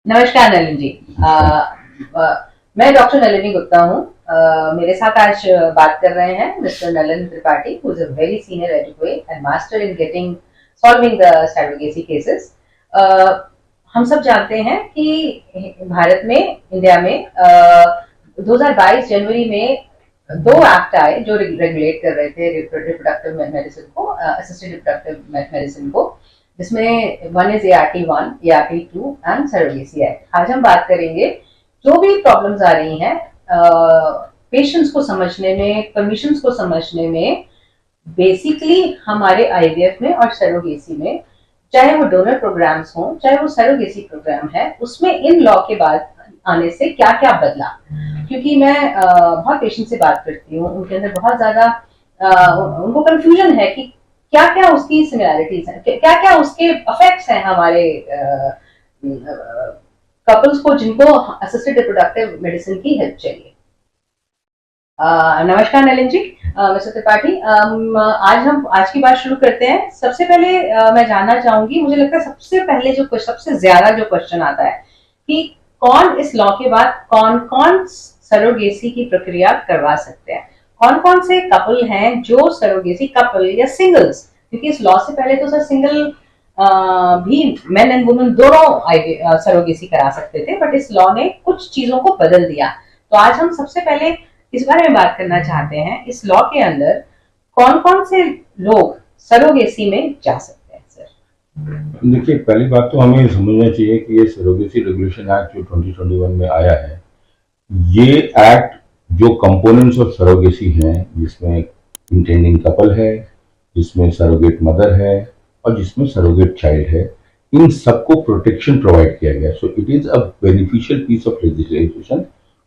नमस्कार नलिन जी। मैं डॉक्टर नलिनी गुप्ता हूँ। मेरे साथ आज बात कर रहे हैं mister Nalin Tripathi, who is a very senior advocate and master in getting solving the surrogacy cases. हम सब जानते हैं कि भारत में, इंडिया में 2022 जनवरी में दो एक्ट आए जो रेगुलेट कर रहे थे रिप्रोडक्टिव मेडिसिन को, असिस्टेड रिप्रोडक्टिव मेडिसिन को, जिसमें one is ART1, ART2 and surrogacy act. आज हम बात करेंगे जो भी प्रॉब्लम्स आ रही हैं पेशेंट्स को समझने में, परमिशंस को समझने में, बेसिकली हमारे IVF में और सरोगेसी में, चाहे वो डोनर प्रोग्राम्स हों, चाहे वो सरोगेसी प्रोग्राम है, उसमें इन लॉ के बाद आने से क्या क्या बदला। क्योंकि मैं बहुत पेशेंट से बात करती हूँ, उनके अंदर बहुत ज्यादा उनको कंफ्यूजन है कि क्या क्या उसकी सिमिलैरिटीज हैं, क्या क्या उसके इफेक्ट्स हैं हमारे कपल्स को जिनको असिस्टेड रिप्रोडक्टिव मेडिसिन की हेल्प चाहिए। नमस्कार नलिन जी, मिस्टर त्रिपाठी। आज की बात शुरू करते हैं। सबसे पहले मैं जानना चाहूंगी, मुझे लगता है सबसे पहले सबसे ज्यादा जो क्वेश्चन आता है कि कौन इस लॉ के बाद कौन कौन सरोगेसी की प्रक्रिया करवा सकते हैं, कौन कौन से कपल हैं जो सरोगेसी कपल या सिंगल्स, क्योंकि इस लॉ से पहले तो सर सिंगल भी मेन एंड वुमेन दोनों सरोगेसी करा सकते थे, बट इस लॉ ने कुछ चीजों को बदल दिया। तो आज हम सबसे पहले इस बारे में बात करना चाहते हैं, इस लॉ के अंदर कौन कौन से लोग सरोगेसी में जा सकते हैं। सर देखिए, पहली बात तो हमें समझना चाहिए कि ये सरोगेसी रेगुलेशन एक्ट जो 2021 में आया है, ये एक्ट जो कंपोनेंट्स ऑफ सरोगेसी हैं, जिसमें इंटेंडिंग कपल है, जिसमें सरोगेट मदर है और जिसमें सरोगेट चाइल्ड है, इन सबको प्रोटेक्शन प्रोवाइड किया गया। So it is a beneficial piece of legislation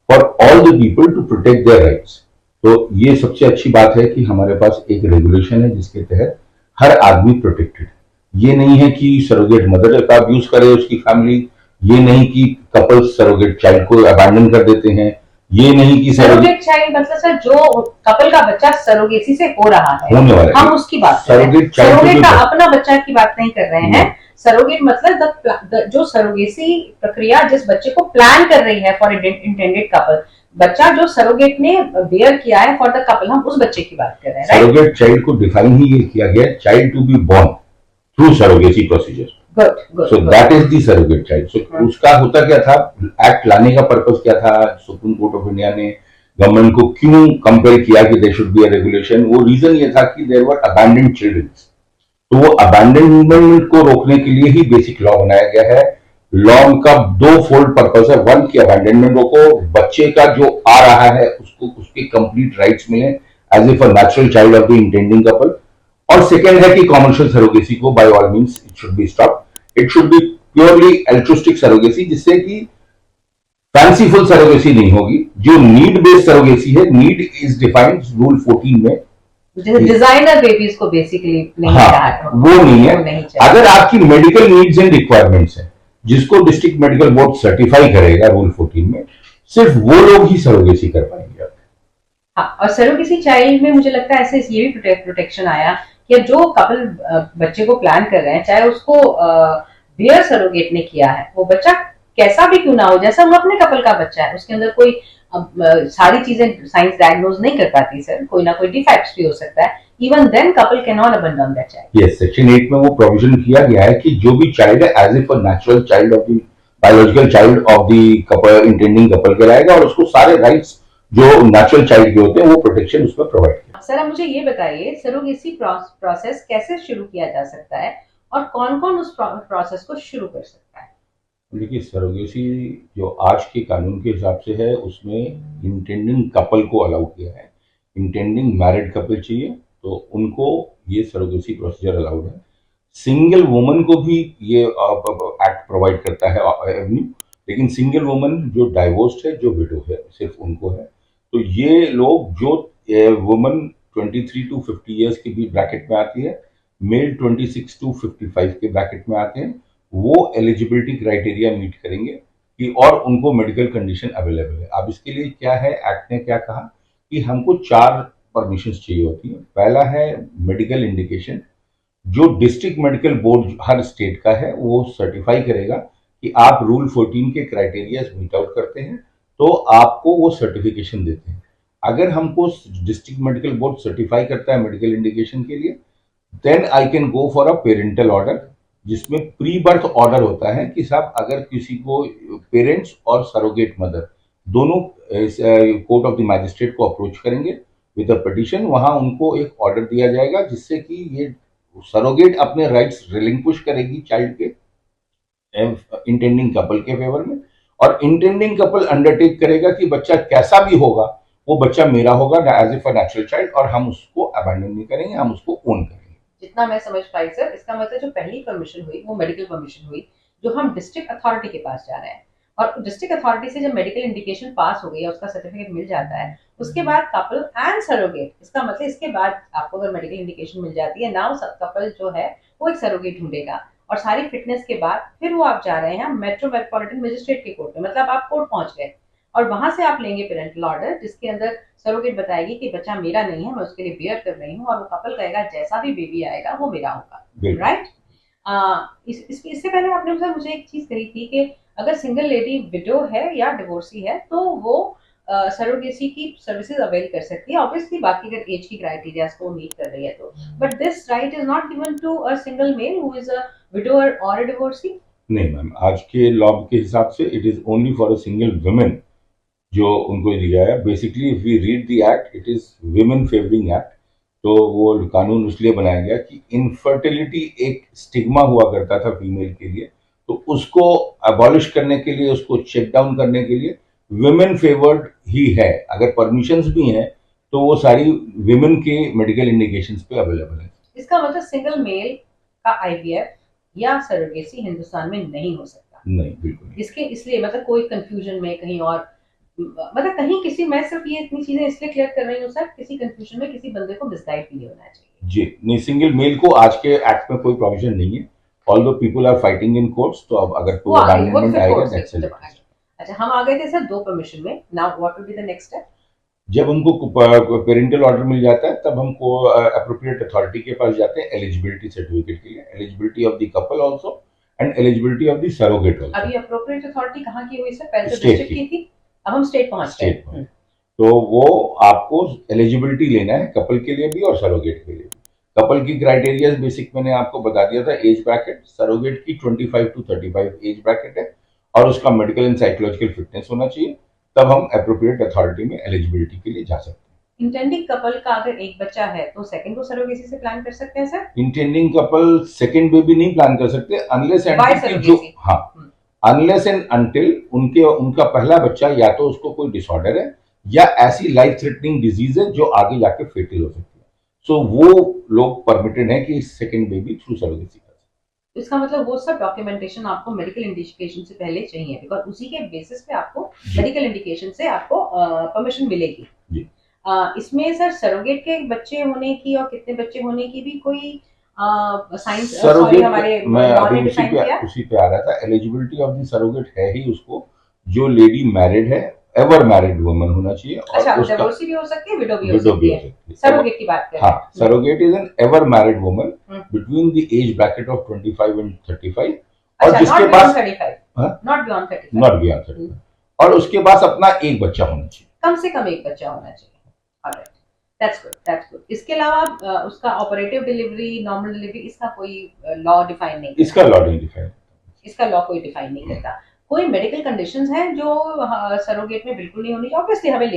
for all the people to protect their rights. तो ये सबसे अच्छी बात है कि हमारे पास एक रेगुलेशन है जिसके तहत हर आदमी प्रोटेक्टेड। ये नहीं है कि सरोगेट मदर का अब्यूज करे उसकी फैमिली, ये नहीं कि कपल सरोगेट चाइल्ड को अबैंडन कर देते हैं, ये नहीं कि सरोगेट चाइल्ड मतलब सर जो कपल का बच्चा सरोगेसी से हो रहा है, होने वाला हम उसकी बात कर रहे हैं। सरोगेट का अपना बच्चा की बात नहीं कर रहे हैं। सरोगेट मतलब जो सरोगेसी प्रक्रिया जिस बच्चे को प्लान कर रही है फॉर इंटेंडेड कपल, बच्चा जो सरोगेट ने बेयर किया है फॉर द कपल, हम उस बच्चे की बात कर रहे हैं। सरोगेट चाइल्ड को डिफाइन ही ये किया गया, child to be born through surrogacy procedure. So that is the surrogate child. So उसका होता क्या था, एक्ट लाने का पर्पस क्या था, सुप्रीम कोर्ट ऑफ इंडिया ने गवर्नमेंट को क्यों कंपेल किया कि there should be a regulation, वो रीजन ये था कि देयर वर अबैंडन्ड चिल्ड्रन। तो वो अबैंडनमेंट को रोकने के लिए ही बेसिक लॉ बनाया गया है। लॉ का दो फोल्ड पर्पस है, वन की अबैंडनमेंट रोको, बच्चे का जो आ रहा है उसको उसके कंप्लीट राइट्स मिले as if a natural child of the intending couple, और सेकेंड है कि कॉमर्शियल सरोगेसी को by all means it should be stop. It should be purely altruistic surrogacy, जिससे कि फैंसीफुल सरोगेसी नहीं होगी। जो नीड बेस्ड सरोगेसी है, नीड इज डिफाइंड रूल 14 में, डिजाइनर बेबीज को बेसिकली नहीं, हाँ, वो नहीं है। अगर आपकी मेडिकल नीड्स एंड रिक्वायरमेंट्स है, जिसको डिस्ट्रिक्ट मेडिकल बोर्ड सर्टिफाई करेगा रूल 14 में, सिर्फ वो लोग ही सरोगेसी कर पाएंगे। हाँ, और सरोगेसी चाइल्ड में मुझे लगता है ऐसे ये भी प्रोटेक्शन आया कि जो कपल बच्चे को प्लान कर रहे हैं, चाहे उसको बियर सरोगेट ने किया है, वो बच्चा कैसा भी क्यों ना हो, जैसा वो अपने कपल का बच्चा है, उसके अंदर कोई सारी चीजें साइंस डायग्नोज नहीं कर पाती सर, कोई ना कोई डिफेक्ट्स भी हो सकता है। Even then couple can not abandon that child. Yes, section 8 में वो प्रोविजन किया गया है कि जो भी चाइल्ड है as if a natural child of the biological child of the couple, intending couple कहलाएगा, और उसको सारे राइट्स जो नेचुरल चाइल्ड के होते हैं वो प्रोटेक्शन उसमें प्रोवाइड किया। सर आप मुझे ये बताइए, सरोगेसी प्रोसेस कैसे शुरू किया जा सकता है और कौन कौन उस प्रोसेस को शुरू कर सकता है। देखिए, सरोगेसी जो आज के कानून के हिसाब से है, उसमें इंटेंडिंग कपल को अलाउ किया है। इंटेंडिंग मैरिड कपल चाहिए तो उनको ये सरोगेसी प्रोसीजर अलाउड है। सिंगल वुमन को भी ये एक्ट प्रोवाइड करता है एवेन्यू, लेकिन सिंगल वुमन जो डाइवोर्स्ड है, जो विडो है, सिर्फ उनको है। तो ये लोग जो वुमन 23 टू 50 ईयर्स के भी ब्रैकेट में आती है, मेल 26 टू 55 के ब्रैकेट में आते हैं, वो एलिजिबिलिटी क्राइटेरिया मीट करेंगे कि और उनको मेडिकल कंडीशन अवेलेबल है। अब इसके लिए क्या है, एक्ट ने क्या कहा कि हमको 4 परमिशंस चाहिए होती है। पहला है मेडिकल इंडिकेशन, जो डिस्ट्रिक्ट मेडिकल बोर्ड हर स्टेट का है वो सर्टिफाई करेगा कि आप रूल 14 के क्राइटेरिया मीट आउट करते हैं तो आपको वो सर्टिफिकेशन देते हैं। अगर हमको डिस्ट्रिक्ट मेडिकल बोर्ड सर्टिफाई करता है मेडिकल इंडिकेशन के लिए, then I can go for a parental order, जिसमें प्री बर्थ ऑर्डर होता है कि साहब अगर किसी को पेरेंट्स और सरोगेट मदर दोनों कोर्ट ऑफ द मैजिस्ट्रेट को अप्रोच करेंगे विद अ पिटीशन, वहां उनको एक ऑर्डर दिया जाएगा जिससे कि ये सरोगेट अपने राइट्स रिलिंक्विश करेगी चाइल्ड के इंटेंडिंग कपल के फेवर में, और इंटेंडिंग कपल अंडरटेक करेगा कि बच्चा कैसा भी होगा वो बच्चा मेरा होगा as if a natural child, और हम उसको अबैंडन नहीं करेंगे, हम उसको ओन करेंगे। जितना मैं समझ पाई सर, इसका मतलब जो पहली परमिशन हुई वो मेडिकल परमिशन हुई, जो हम डिस्ट्रिक्ट अथॉरिटी के पास जा रहे हैं, और डिस्ट्रिक्ट अथॉरिटी से जब मेडिकल इंडिकेशन पास हो गई है, उसका सर्टिफिकेट मिल जाता है, उसके बाद कपल एंड सरोगेट, इसका मतलब इसके बाद आपको अगर मेडिकल इंडिकेशन मिल जाती है, नाउ कपल जो है वो एक सरोगेट ढूंढेगा, और सारी फिटनेस के बाद फिर वो आप जा रहे हैं मेट्रोपॉलिटन मजिस्ट्रेट के कोर्ट में, मतलब आप कोर्ट पहुंच गए, और वहां से आप लेंगे पेरेंटल ऑर्डर जिसके अंदर सरोगेट बताएगी कि बच्चा मेरा नहीं है, मैं उसके लिए बेयर कर रही हूँ, और वो कपल कहेगा जैसा भी बेबी आएगा वो मेरा होगा, राइट। इससे पहले आपने मुझे एक चीज कही थी कि अगर सिंगल लेडी विडो है या डिवोर्सी है तो वो सरोगेसी की सर्विसेज अवेल कर सकती है, ऑब्वियसली बाकी अगर एज की क्राइटेरिया को मीट कर रही है तो, but this right is not given to a single male who is a widower और अ डिवोर्सी। नहीं मैम, आज के लॉ के हिसाब से it is only for a single women जो उनको दिया है। Basically if we read the act, it is women favouring act. तो वो कानून इसलिए बनाया गया कि इनफर्टिलिटी एक स्टिग्मा हुआ करता था फीमेल के लिए, तो उसको अबॉलिश करने के लिए, उसको चेक डाउन करने के लिए वुमेन फेवर्ड ही है। अगर परमिशंस भी हैं तो वो सारी वुमेन के मेडिकल इंडिकेशंस पे अवेलेबल है। इसका मतलब सिंगल मेल का आईवीएफ या सरोगेसी हिंदुस्तान में नहीं हो सकता? नहीं, बिल्कुल। इसके इसलिए मतलब कोई कंफ्यूजन में कहीं और, मतलब कहीं किसी, मैं सिर्फ ये इतनी चीजें इसलिए क्लियर कर रही हूँ सर, किसी कंफ्यूजन में किसी बंदे को मिसगाइड नहीं होना चाहिए। जी नहीं, सिंगल मेल को आज के एक्ट में कोई प्रोविजन नहीं है, although people are fighting in courts. तो अब अगर कोई अबैंडनमेंट आएगा दैट्स इट। अच्छा, हम आ गए थे सर 2 परमिशन में, now what will be the next step? जब हमको पेरेंटल ऑर्डर मिल जाता है तब हमको अप्रोप्रिएट अथॉरिटी के पास जाते हैं एलिजिबिलिटी सर्टिफिकेट के लिए, eligibility of the couple also and eligibility of the surrogate also. अभी अप्रोप्रिएट अथॉरिटी कहाँ की हुई सर? पहले तो डिस्ट्रिक्ट की थी, अब हम स्टेट पहुंच गए। तो वो आपको एलिजिबिलिटी लेना है कपल के लिए भी और सरोगेट के लिए भी। कपल की क्राइटेरिया बेसिक मैंने आपको बता दिया था, एज ब्रैकेट, सरोगेट की 25 to 35 एज ब्रैकेट है, और उसका मेडिकल एंड साइकोलॉजिकल फिटनेस होना चाहिए, तब हम अप्रोप्रिएट अथॉरिटी में एलिजिबिलिटी के लिए जा सकते हैं। इंटेंडिंग कपल का अगर एक बच्चा है तो सेकंड को सरोगेसी से प्लान कर सकते हैं sir? Intending couple second baby नहीं प्लान कर सकते अनलेस एंड जो, हाँ, अनलेस एंड अनटिल उनका पहला बच्चा या तो उसको कोई डिसऑर्डर है या ऐसी लाइफ थ्रेटनिंग डिजीज है जो आगे जाके फेटल हो सकती है, सो वो लोग परमिटेड है कि सेकंड बेबी थ्रू सरोगेसी कर सकते। इसका मतलब वो सब डॉक्यूमेंटेशन आपको मेडिकल इंडिकेशन से पहले चाहिए, बिकॉज उसी के बेसिस पे आपको मेडिकल इंडिकेशन से आपको परमिशन मिलेगी जी। इसमें सर सरोगेट के बच्चे होने की और कितने बच्चे होने की भी कोई साइंस सरोगेट हमारे मैं अभी उसी पे आ रहा था। एलिजिबिलिटी ऑफ द सरोगेट है ही उसको जो लेडी मैरिड है, एवर मैरिड वुमन होना चाहिए, और अच्छा, डिवोर्सी भी हो सकती है, विडो भी हो सकती है। सरोगेट की बात करें, हाँ, surrogate is an ever married woman between the age bracket of 25 and 35, और जिसके पास नॉट बियॉन्ड 35, और उसके पास अपना एक बच्चा होना चाहिए, कम से कम एक बच्चा होना चाहिए। Alright, that's good. इसके अलावा उसका ऑपरेटिव डिलीवरी, नॉर्मल डिलीवरी, इसका कोई लॉ डिफाइन नहीं, इसका लॉ नहीं डिफाइन, इसका लॉ कोई डिफाइन नहीं करता। कोई मेडिकल कंडीशंस हैं जो सरोगेट में बिल्कुल नहीं होनी चाहिए? ऑब्वियसली हमें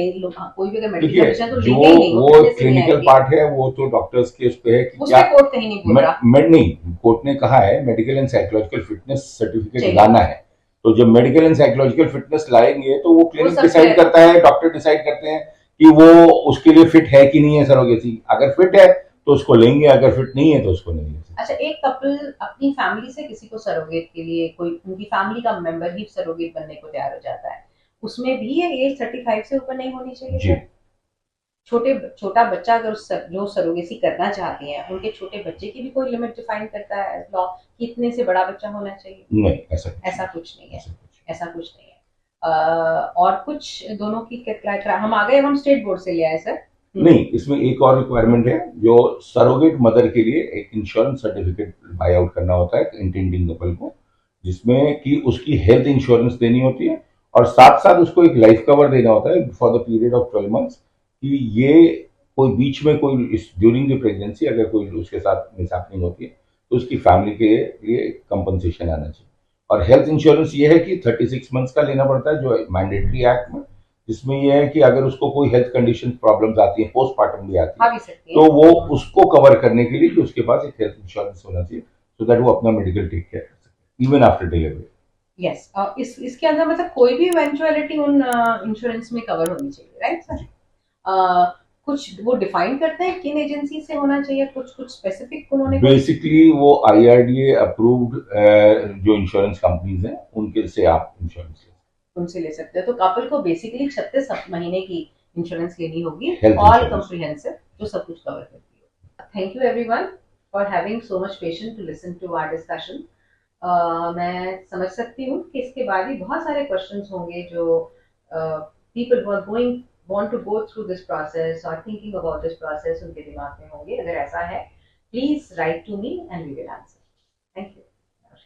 कोई भी अगर मेडिकल कंडीशन तो लेंगे ही नहीं, वो क्लिनिकल पार्ट है, वो तो डॉक्टर्स के उस पे है कि क्या, कोर्ट कहीं नहीं बोल रहा, नहीं, कोर्ट ने कहा है medical and psychological fitness certificate लाना है, तो जब मेडिकल एंड साइकोलॉजिकल फिटनेस लाएंगे तो वो क्लिनिक डिसाइड करता है, डॉक्टर डिसाइड करते हैं कि वो उसके लिए फिट है कि नहीं है सरोगेसी। अगर फिट है तो उसको लेंगे, अगर फिट नहीं है तो उसको नहीं लेंगे। अच्छा, एक कपल अपनी फैमिली से किसी को सरोगेट के लिए, कोई उनकी फैमिली का मेंबर ही सरोगेट बनने को तैयार हो जाता है, उसमें भी ये एज 35 से ऊपर नहीं होनी चाहिए जी। छोटा बच्चा अगर जो सरोगेसी करना चाहते हैं, उनके छोटे बच्चे की भी कोई लिमिट डिफाइन करता है लॉ कि इतने से बड़ा बच्चा होना चाहिए? नहीं, ऐसा कुछ नहीं है, ऐसा कुछ नहीं है। और कुछ दोनों की क्या, हम आ गए, हम स्टेट बोर्ड से ले आए सर। नहीं, इसमें एक और रिक्वायरमेंट है, जो सरोगेट मदर के लिए एक इंश्योरेंस सर्टिफिकेट बाय आउट करना होता है इंटेंडिंग कपल को, जिसमें कि उसकी हेल्थ इंश्योरेंस देनी होती है और साथ साथ उसको एक लाइफ कवर देना होता है for the period of 12 months, कि ये कोई बीच में कोई ड्यूरिंग द प्रेगनेंसी अगर कोई उसके साथ मिसहैपनिंग होती है तो उसकी फैमिली के लिए कंपनसेशन आना चाहिए। और हेल्थ इंश्योरेंस ये है कि 36 मंथ्स का लेना पड़ता है जो मैंडेटरी एक्ट में, जिसमें ये है कि अगर उसको कोई हेल्थ कंडीशन प्रॉब्लम्स आती है, पोस्टमार्टम भी आती है, तो वो उसको कवर करने के लिए कि उसके पास एक हेल्थ इंश्योरेंस होना चाहिए सो दैट वो अपना मेडिकल टेक केयर कर सके इवन आफ्टर डिलीवरी। यस, इसके अंदर मतलब कोई भी इवेंचुअलिटी उन इंश्योरेंस में कवर होनी चाहिए, राइट सर? कुछ वो डिफाइन करते हैं किन एजेंसी से होना चाहिए, कुछ कुछ स्पेसिफिक उन्होंने बेसिकली वो IRDA अप्रूव्ड जो इंश्योरेंस कंपनीज हैं उनके से आप इंश्योरेंस उनसे ले सकते हो। तो कपल को बेसिकली 36 महीने की इंश्योरेंस लेनी होगी, Health ऑल insurance. कंप्रिहेंसिव, जो सब कुछ कवर करती है। Thank you everyone for having so much patience to listen to our discussion. मैं समझ सकती हूँ कि इसके बाद भी बहुत सारे क्वेश्चंस होंगे जो people were going want to go through this process or thinking about this process उनके दिमाग में होंगे। अगर ऐसा है, please write to me and we will answer. Thank you.